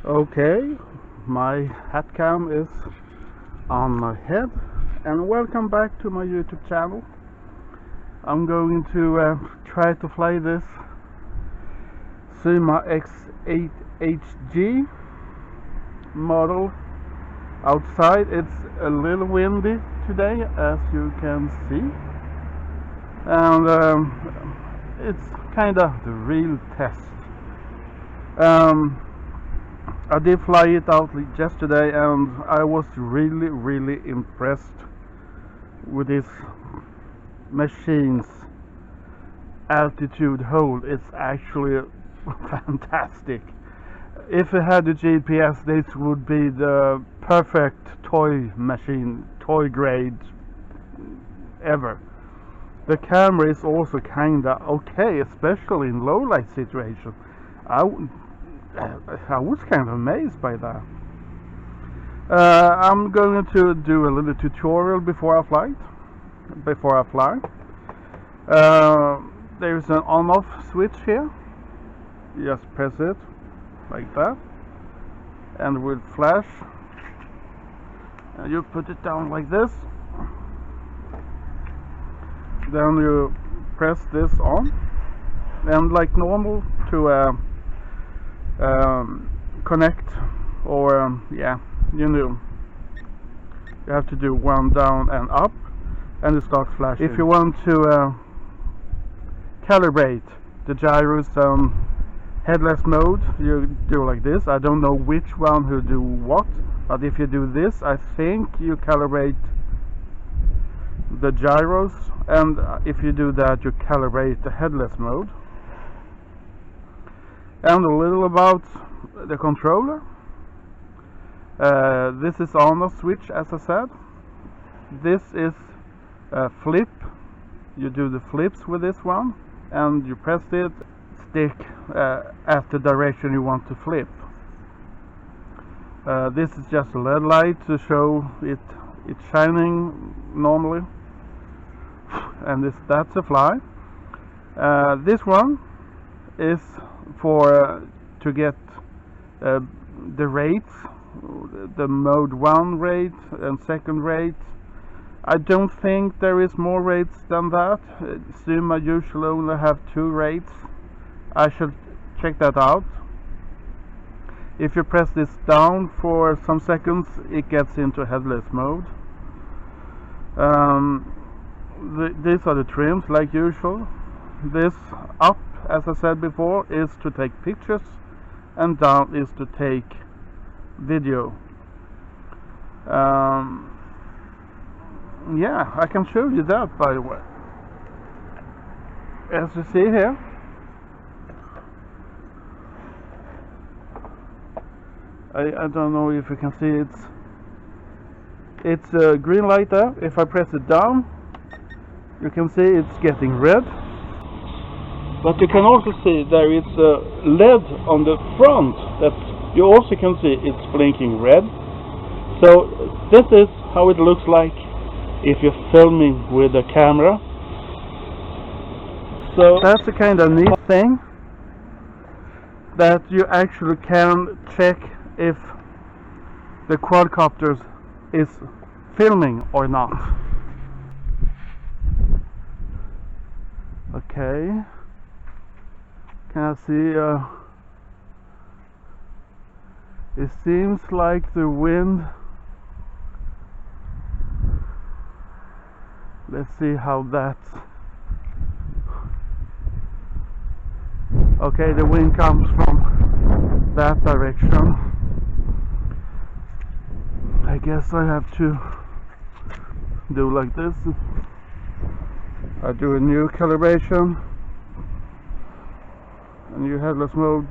Okay, my hat cam is on my head, and welcome back to my YouTube channel. I'm going to try to fly this SYMA X8HG model outside. It's a little windy today, as you can see, and it's kind of the real test. I did fly it out yesterday, and I was really impressed with this machine's altitude hold. It's actually fantastic. If it had a GPS, this would be the perfect toy machine, toy grade ever. The camera is also kinda okay, especially in low light situation. I was kind of amazed by that. I'm going to do a little tutorial before I fly. There's an on-off switch here. You just press it like that, and it will flash. And you put it down like this. Then you press this on, and like normal to connect, or you have to do one down and up, and it starts flashing. If you want to calibrate the gyros headless mode, you do like this. I don't know which one who do what, but if you do this, I think you calibrate the gyros, and if you do that, you calibrate the headless mode. And a little about the controller. This is on-off switch, as I said. This is a flip. You do the flips with this one, and you press it, stick at the direction you want to flip. This is just a LED light to show it's shining normally, and that's a fly. This one is for to get the rates, the mode 1 rate and second rate. I don't think there is more rates than that. SYMA usually only have 2 rates. I should check that out. If you press this down for some seconds, it gets into headless mode. These are the trims like usual. This up, as I said before, is to take pictures, and down is to take video. Yeah, I can show you that, by the way. As you see here, I don't know if you can see it's a green light there. If I press it down, you can see it's getting red. But you can also see there is a LED on the front that you also can see it's blinking red. So this is how it looks like if you're filming with a camera. So that's a kind of neat thing, that you actually can check if the quadcopter is filming or not. Okay. Can I see? It seems like the wind. Let's see how that's. Okay, the wind comes from that direction. I guess I have to do like this. I do a new calibration. A new headless mode.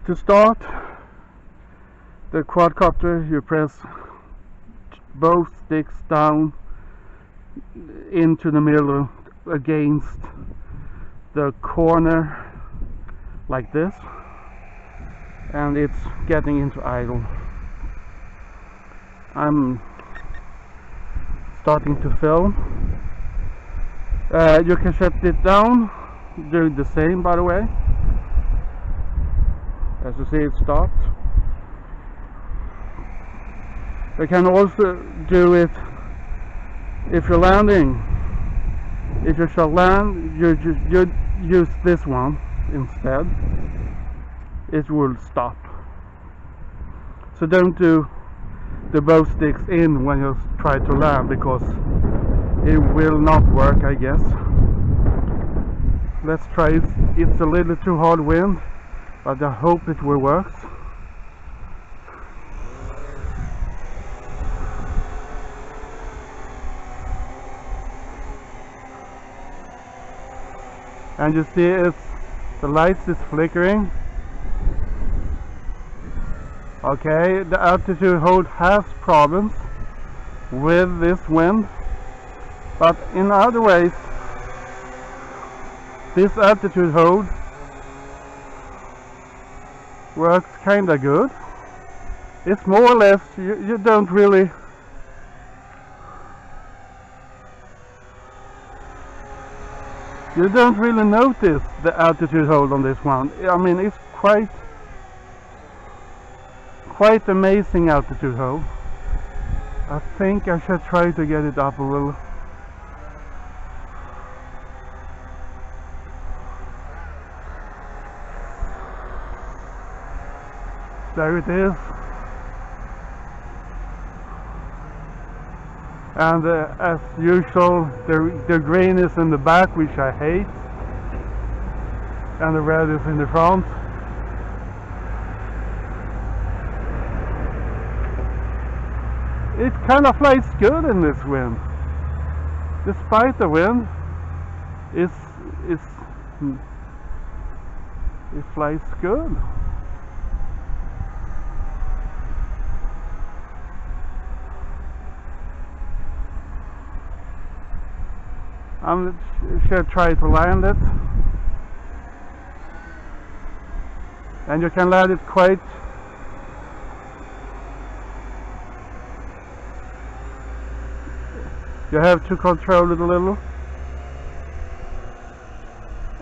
To start the quadcopter, you press both sticks down into the middle against the corner like this, and it's getting into idle. I'm starting to film. You can shut it down doing the same, by the way. As you see, it stopped. You can also do it if you're landing. If you shall land, you use this one instead. It will stop. So don't do the bow sticks in when you try to land, because it will not work, I guess. Let's try it. It's a little too hard wind, but I hope it will work. And you see the lights is flickering. Okay, the altitude hold has problems with this wind, but in other ways this altitude hold works kinda good. It's more or less, you don't really notice the altitude hold on this one. I mean, it's quite amazing altitude hold. I think I should try to get it up a little. There it is. And as usual, the green is in the back, which I hate, and the red is in the front. It kind of flies good in this wind. Despite the wind, it flies good. I should try to land it, and you can land it quite. You have to control it a little,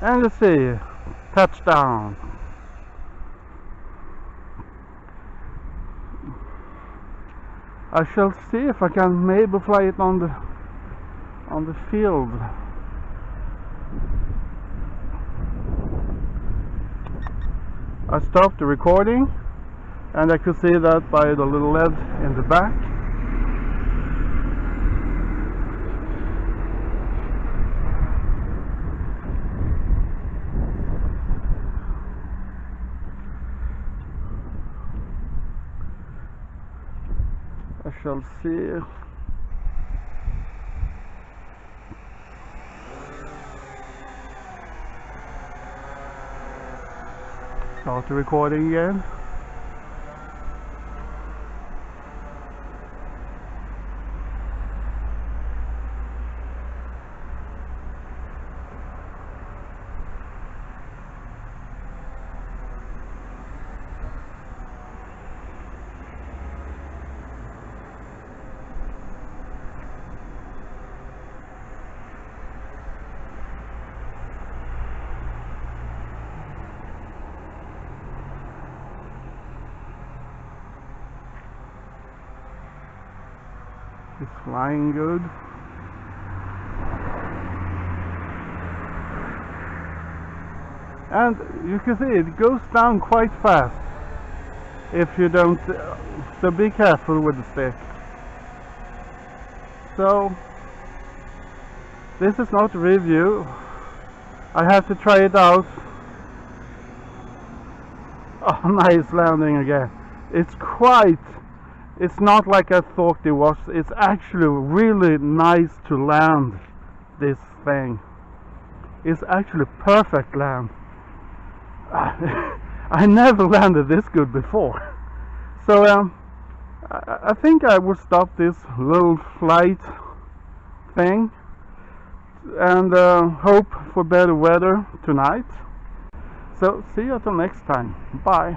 and you see, touchdown. I shall see if I can maybe fly it on the field. I stopped the recording, and I could see that by the little LED in the back. I shall see. Start the recording again. It's flying good. And you can see it goes down quite fast if you don't, so be careful with the stick. So this is not a review. I have to try it out. Oh, nice landing again. It's not like I thought it was. It's actually really nice to land this thing. It's actually perfect land. I never landed this good before. So I think I will stop this little flight thing, and hope for better weather tonight. So see you until next time. Bye.